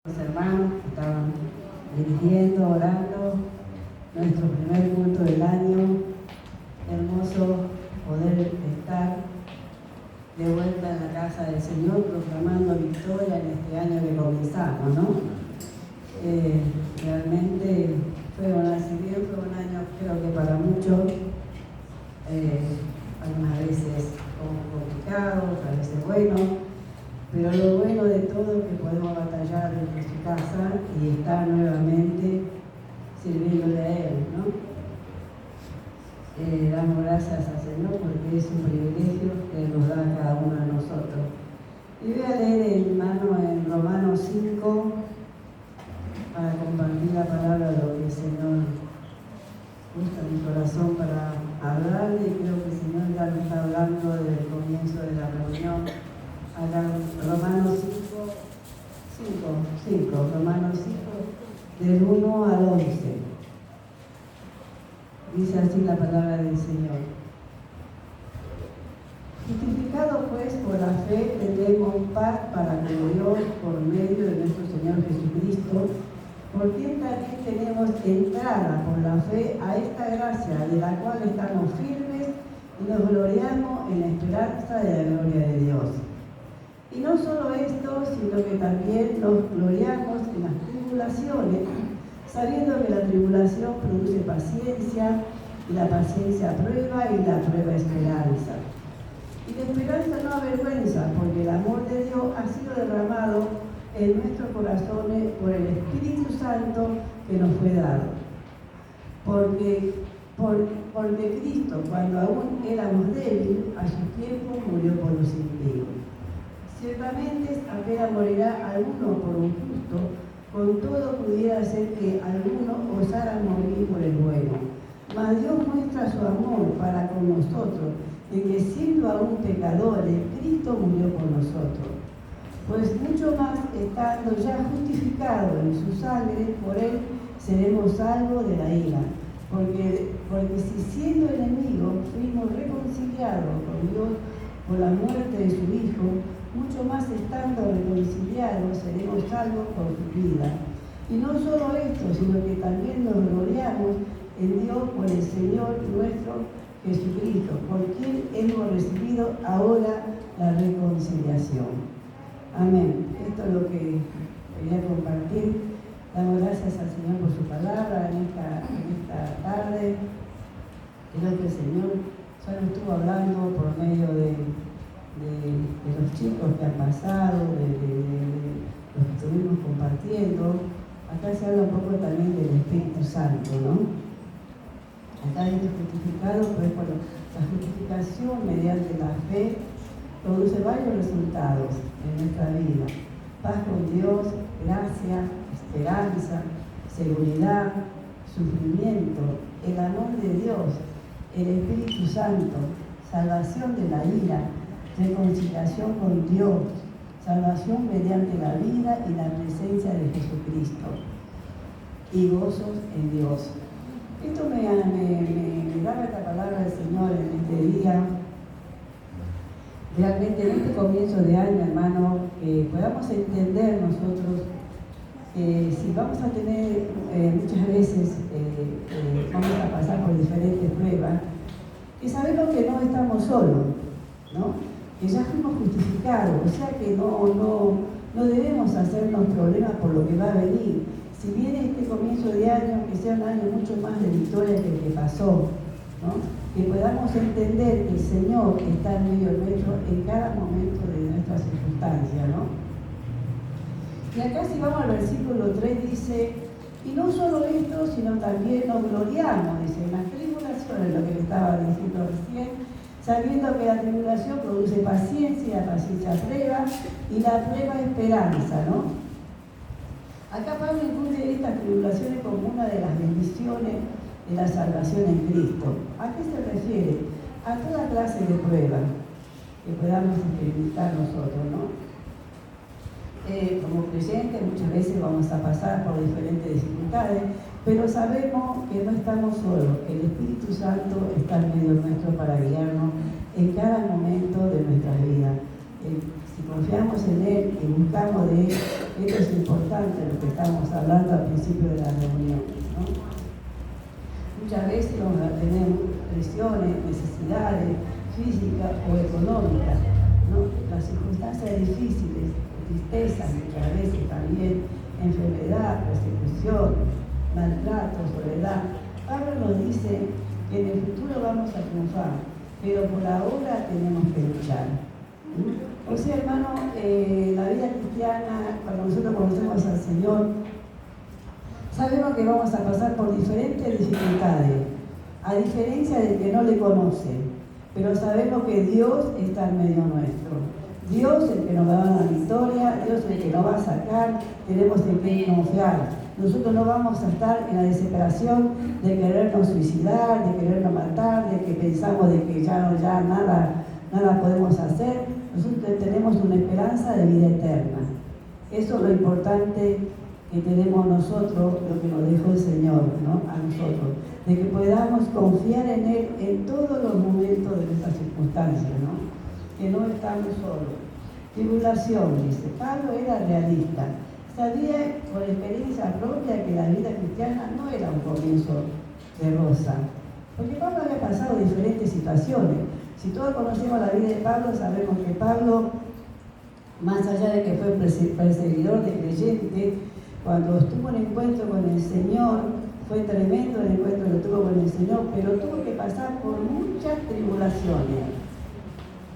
Los hermanos que estaban dirigiendo, orando, nuestro primer culto del año. Hermoso poder estar de vuelta en la casa del Señor, proclamando victoria en este año que comenzamos, ¿no? Realmente fue un año, creo que para muchos, algunas veces complicado, otras veces bueno. Pero lo bueno de todo es que podemos batallar en nuestra casa y estar nuevamente sirviéndole a Él, ¿no? Damos gracias al Señor porque es un privilegio que nos da a cada uno de nosotros. Y voy a leer en Romanos 5 para compartir la palabra de lo que el Señor puso en mi corazón para hablarle, y creo que el Señor ya nos está hablando desde el comienzo de la reunión. Acá Romanos 5, del 1 al 11. Dice así la palabra del Señor. Justificados pues por la fe tenemos paz para con Dios por medio de nuestro Señor Jesucristo, por quien también tenemos entrada por la fe a esta gracia de la cual estamos firmes y nos gloriamos en la esperanza de la gloria de Dios. Y no solo esto, sino que también nos gloriamos en las tribulaciones, sabiendo que la tribulación produce paciencia, y la paciencia prueba, y la prueba esperanza. Y la esperanza no avergüenza, porque el amor de Dios ha sido derramado en nuestros corazones por el Espíritu Santo que nos fue dado. Porque Cristo, cuando aún éramos débiles, a su tiempo murió por los impíos. Ciertamente apenas morirá alguno por un justo, con todo pudiera ser que alguno osara morir por el bueno. Mas Dios muestra su amor para con nosotros, de que siendo aún pecadores, Cristo murió por nosotros. Pues mucho más, estando ya justificados en su sangre, por él seremos salvos de la ira. Porque si siendo enemigos fuimos reconciliados con Dios por la muerte de su Hijo, mucho más estando reconciliados seremos salvos por su vida. Y no solo esto, sino que también nos gloriamos en Dios por el Señor nuestro Jesucristo, por quien hemos recibido ahora la reconciliación. Amén. Esto es lo que quería compartir. Damos gracias al Señor por su palabra en esta tarde. Creo que el Señor ya nos estuvo hablando por medio de los chicos que han pasado, de los que estuvimos compartiendo. Acá se habla un poco también del Espíritu Santo, ¿no? Acá dice justificado, pues bueno, la justificación mediante la fe produce varios resultados en nuestra vida. Paz con Dios, gracia, esperanza, seguridad, sufrimiento, el amor de Dios, el Espíritu Santo, salvación de la ira, reconciliación con Dios, salvación mediante la vida y la presencia de Jesucristo, y gozos en Dios. Esto me daba esta palabra del Señor en este día. Realmente en este comienzo de año, hermano, podamos entender nosotros si vamos a tener muchas veces, vamos a pasar por diferentes pruebas, que sabemos que no estamos solos, ¿no? Que ya fuimos justificados, o sea que no debemos hacernos problemas por lo que va a venir. Si viene este comienzo de año, que sea un año mucho más de victoria que el que pasó, ¿no? Que podamos entender que el Señor está en medio nuestro en cada momento de nuestras circunstancias, ¿no? Y acá si vamos al versículo 3 dice, y no solo esto, sino también nos gloriamos, dice, en las tribulaciones, lo que le estaba diciendo recién, sabiendo que la tribulación produce paciencia, y la paciencia prueba, y la prueba esperanza, ¿no? Acá Pablo incluye estas tribulaciones como una de las bendiciones de la salvación en Cristo. ¿A qué se refiere? A toda clase de pruebas que podamos experimentar nosotros, ¿no? Como creyentes muchas veces vamos a pasar por diferentes dificultades, pero sabemos que no estamos solos, que el Espíritu Santo está en medio nuestro para guiarnos en cada momento de nuestra vida. Si confiamos en Él y buscamos de Él, esto es importante lo que estamos hablando al principio de la reunión, ¿no? Muchas veces vamos a tener presiones, necesidades físicas o económicas, ¿no? Las circunstancias difíciles, tristeza, muchas veces también, enfermedad, persecución, maltrato, soledad. Pablo nos dice que en el futuro vamos a triunfar, pero por ahora tenemos que luchar. O sea, hermano, la vida cristiana, cuando nosotros conocemos al Señor, sabemos que vamos a pasar por diferentes dificultades, a diferencia del que no le conoce, pero sabemos que Dios está en medio nuestro. Dios es el que nos va a dar la victoria, Dios es el que nos va a sacar, tenemos en qué confiar. Nosotros no vamos a estar en la desesperación de querernos suicidar, de querernos matar, de que pensamos de que ya nada podemos hacer. Nosotros tenemos una esperanza de vida eterna. Eso es lo importante que tenemos nosotros, lo que nos dejó el Señor, ¿no? A nosotros, de que podamos confiar en Él en todos los momentos de nuestras circunstancias, ¿no? Que no estamos solos. Tribulación, dice. Pablo era realista. Sabía por experiencia propia que la vida cristiana no era un comienzo de rosa. Porque Pablo había pasado diferentes situaciones. Si todos conocemos la vida de Pablo, sabemos que Pablo, más allá de que fue perseguidor de creyentes, cuando estuvo en encuentro con el Señor, fue tremendo el encuentro que tuvo con el Señor, pero tuvo que pasar por muchas tribulaciones.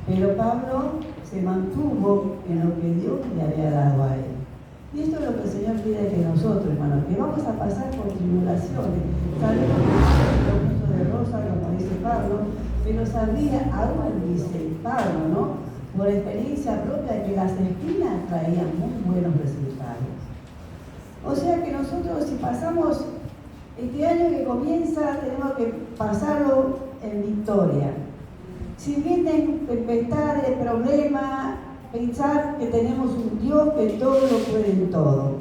Pero Pablo se mantuvo en lo que Dios le había dado a él. Y esto es lo que el Señor pide de nosotros, hermanos, que vamos a pasar por tribulaciones. Sabemos que no es un comienzo de rosa, como dice Pablo, pero sabía, aún dice Pablo, ¿no? Por experiencia propia, que las espinas traían muy buenos resultados. O sea que nosotros, si pasamos este año que comienza, tenemos que pasarlo en victoria. Si vienen tempestades, problemas, pensar que tenemos un Dios que todo lo puede en todo,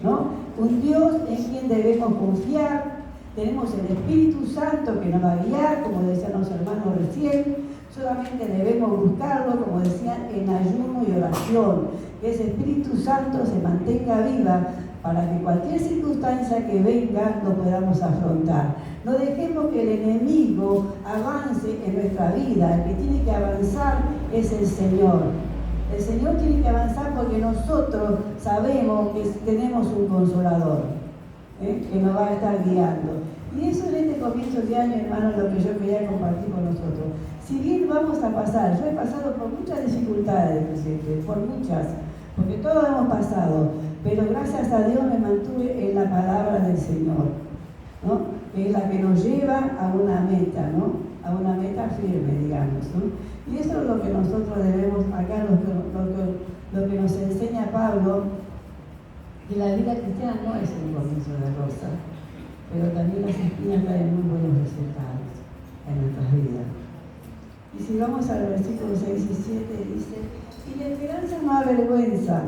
¿no? Un Dios en quien debemos confiar. Tenemos el Espíritu Santo que nos va a guiar, como decían los hermanos recién. Solamente debemos buscarlo, como decían, en ayuno y oración. Que ese Espíritu Santo se mantenga viva para que cualquier circunstancia que venga lo podamos afrontar. No dejemos que el enemigo avance en nuestra vida. El que tiene que avanzar es el Señor. El Señor tiene que avanzar porque nosotros sabemos que tenemos un consolador, que nos va a estar guiando. Y eso en este comienzo de año, hermano, es lo que yo quería compartir con nosotros. Si bien vamos a pasar, yo he pasado por muchas dificultades, por muchas, porque todos hemos pasado, pero gracias a Dios me mantuve en la palabra del Señor, ¿no? Que es la que nos lleva a una meta, ¿no? A una meta firme, digamos, ¿no? Y eso es lo que nosotros debemos, acá lo que nos enseña Pablo, que la vida cristiana no es un comienzo de rosa, pero también las espinas traen muy buenos resultados en nuestras vidas. Y si vamos al versículo 6 y 7, dice: y la esperanza no avergüenza,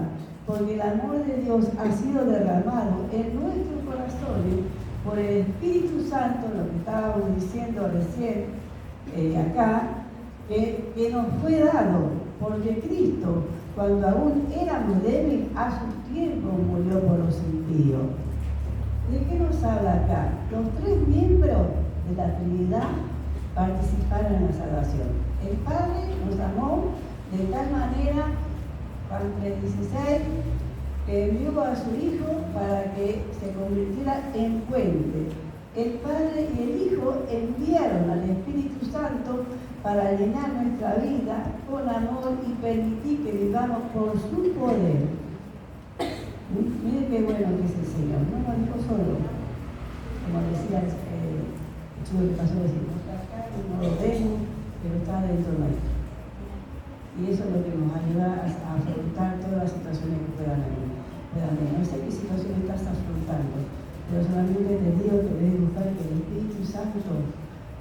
porque el amor de Dios ha sido derramado en nuestros corazones por el Espíritu Santo, lo que estábamos diciendo recién acá, que nos fue dado, porque Cristo, cuando aún éramos débiles, a su tiempo murió por los impíos. ¿De qué nos habla acá? Los tres miembros de la Trinidad participaron en la salvación. El Padre nos amó de tal manera, Juan 3:16, que envió a su Hijo para que se convirtiera en puente. El Padre y el Hijo enviaron al Espíritu Santo para llenar nuestra vida con amor y permitir que vivamos por su poder. Mire qué bueno que es el Señor, no nos dijo solo, como decía el chico que pasó de decir, no está acá, no lo vemos, pero está dentro nuestro. Y eso es lo que nos ayuda a afrontar todas las situaciones que puedan venir. No sé qué situación estás afrontando, pero solamente te digo que debes buscar que el Espíritu Santo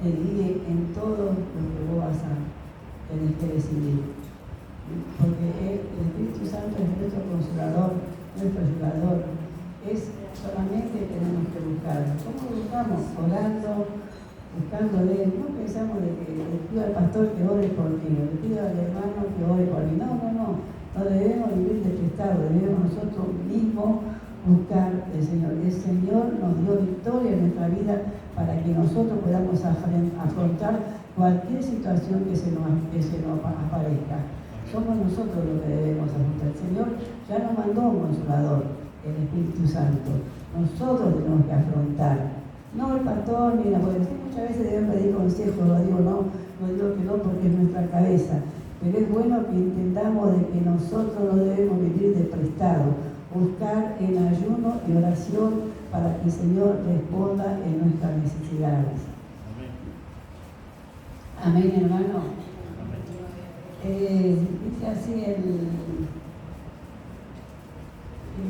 te guíe en todo lo que vos vas a tener que decidir. Porque el Espíritu Santo es nuestro consolador, nuestro ayudador. Es solamente que tenemos que buscarlo. ¿Cómo buscamos? Orando, buscando de Él. No pensamos de que le pido al pastor que ore por mí, o le pido al hermano que ore por mí. No. no debemos vivir de prestado, debemos nosotros mismos buscar el Señor. El Señor nos dio victoria en nuestra vida para que nosotros podamos afrontar cualquier situación que se nos aparezca. Somos nosotros los que debemos afrontar. El Señor ya nos mandó un consolador, el Espíritu Santo. Nosotros tenemos que afrontar. No el pastor, mira, porque muchas veces deben pedir consejos, lo digo que no porque es nuestra cabeza. Pero es bueno que entendamos de que nosotros no debemos vivir de prestado, buscar en ayuno y oración para que el Señor responda en nuestras necesidades. Amén, hermano. Dice así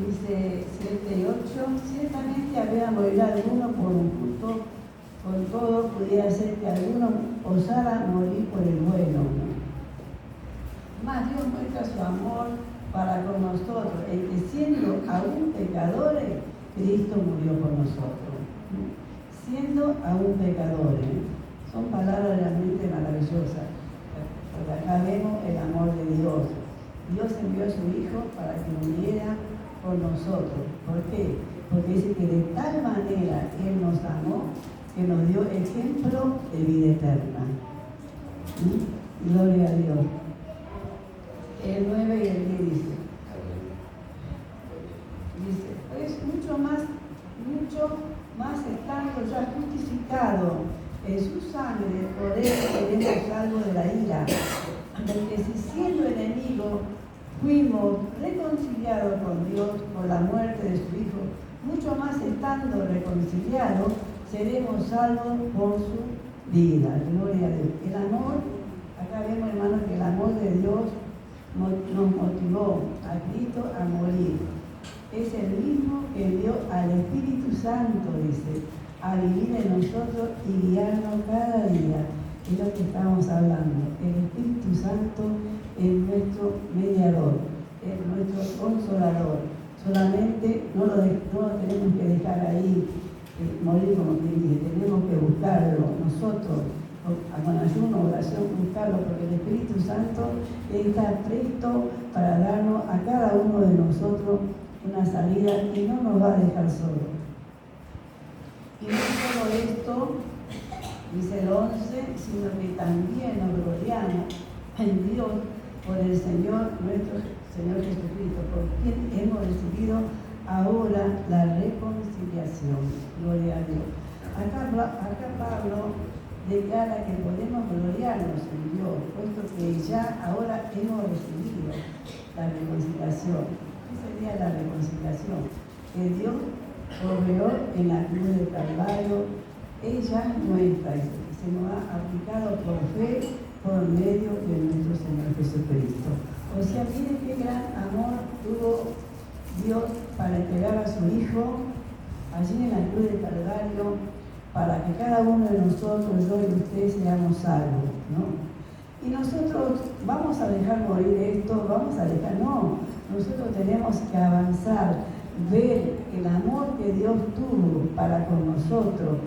dice 7 y 8, ciertamente había morir alguno por un justo, con todo pudiera ser que alguno osara morir por el bueno. Mas Dios muestra su amor para con nosotros, en que siendo aún pecadores, Cristo murió por nosotros. Siendo aún pecadores. Son palabras realmente maravillosas, porque acá vemos el amor de Dios. Dios envió a su Hijo para que muriera por nosotros. ¿Por qué? Porque dice que de tal manera Él nos amó que nos dio ejemplo de vida eterna. Gloria a Dios. El 9 y el 10 dice, pues mucho más estando ya justificado en su sangre, por él seremos salvos de la ira. Porque si siendo enemigos fuimos reconciliados con Dios por la muerte de su Hijo, mucho más estando reconciliados, seremos salvos por su vida. Gloria a Dios. El amor, acá vemos, hermanos, que el amor de Dios nos motivó a Cristo a morir. Es el mismo que envió al Espíritu Santo, dice, a vivir en nosotros y guiarnos cada día. Es lo que estamos hablando. El Espíritu Santo es nuestro mediador, es nuestro consolador. Solamente no lo tenemos que dejar ahí morir como quien dice, tenemos que buscarlo nosotros, con ayuno, oración, buscarlo, porque el Espíritu Santo está presto para darnos a cada uno de nosotros una salida que no nos va a dejar solos. Y no solo esto, dice el 11, sino que también nos gloriamos en Dios por el Señor, nuestro Señor Jesucristo, por quien hemos recibido ahora la reconciliación. Gloria a Dios. Acá Pablo declara que podemos gloriarnos en Dios, puesto que ya ahora hemos recibido la reconciliación. ¿Qué sería la reconciliación? Que Dios proveyó en la cruz del Calvario, ella nuestra, que se nos ha aplicado por fe por medio de nuestro Señor Jesucristo. O sea, miren qué gran amor tuvo Dios para entregar a su Hijo allí en la cruz del Calvario, para que cada uno de nosotros, yo y usted, seamos salvos, ¿no? Y nosotros vamos a dejar morir esto, no, nosotros tenemos que avanzar, ver el amor que Dios tuvo para con nosotros,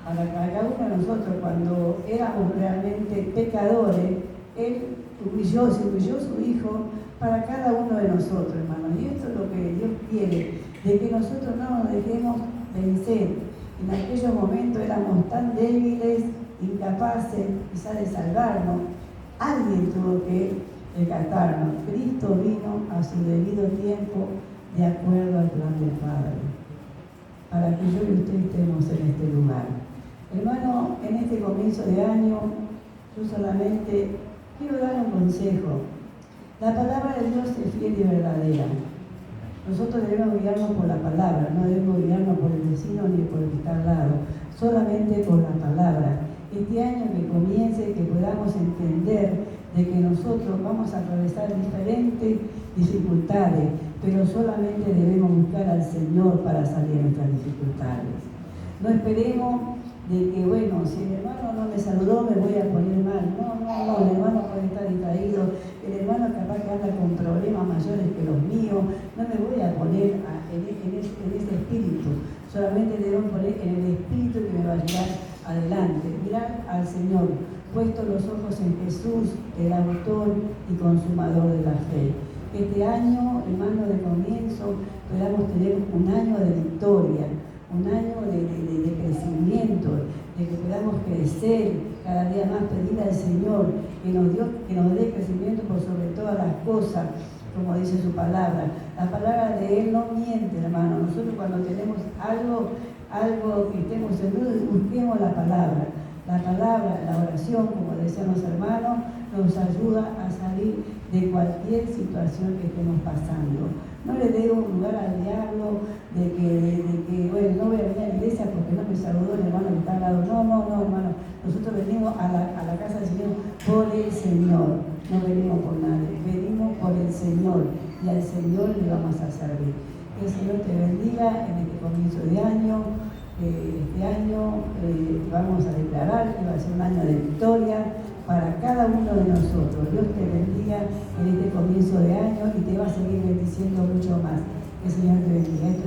para cada uno de nosotros cuando éramos realmente pecadores. Él se humilló su Hijo para cada uno de nosotros, hermanos. Y esto es lo que Dios quiere, de que nosotros no nos dejemos vencer. En aquellos momentos éramos tan débiles, incapaces quizás de salvarnos. Alguien tuvo que rescatarnos. Cristo vino a su debido tiempo de acuerdo al plan del Padre, para que yo y usted estemos en este lugar. Hermano, en este comienzo de año, yo solamente quiero dar un consejo. La palabra de Dios es fiel y verdadera. Nosotros debemos guiarnos por la palabra, no debemos guiarnos por el vecino ni por el que está al lado, solamente por la palabra. Este año que comience, que podamos entender de que nosotros vamos a atravesar diferentes dificultades, pero solamente debemos buscar al Señor para salir de nuestras dificultades. No esperemos de que, bueno, si el hermano no me saludó, me voy a poner mal. No, el hermano puede estar distraído, el hermano capaz que anda con problemas mayores que los míos. No me voy a poner en ese espíritu, solamente debemos poner en el espíritu que me va a llevar adelante. Mirar al Señor, puesto los ojos en Jesús, el autor y consumador de la fe. Que este año, hermano, de comienzo, podamos tener un año de victoria, un año de crecimiento, de que podamos crecer cada día más, pedir al Señor que nos dé crecimiento por sobre todas las cosas, como dice su palabra. La palabra de Él no miente, hermano. Nosotros cuando tenemos algo que estemos seguros, busquemos la palabra. La palabra, la oración, como decían los hermanos, nos ayuda a salir de cualquier situación que estemos pasando. No le dé un lugar al diablo de que bueno, no voy a venir a la iglesia porque no me saludó el hermano que está al lado. No, hermano. Nosotros venimos a la casa del Señor por el Señor. No venimos por nadie, venimos por el Señor y al Señor le vamos a servir. Que el Señor te bendiga en este comienzo de año. Este año vamos a declarar que va a ser un año de victoria para cada uno de nosotros. Dios te bendiga en este comienzo de año y te va a seguir bendiciendo mucho más. Que el Señor te bendiga. Esto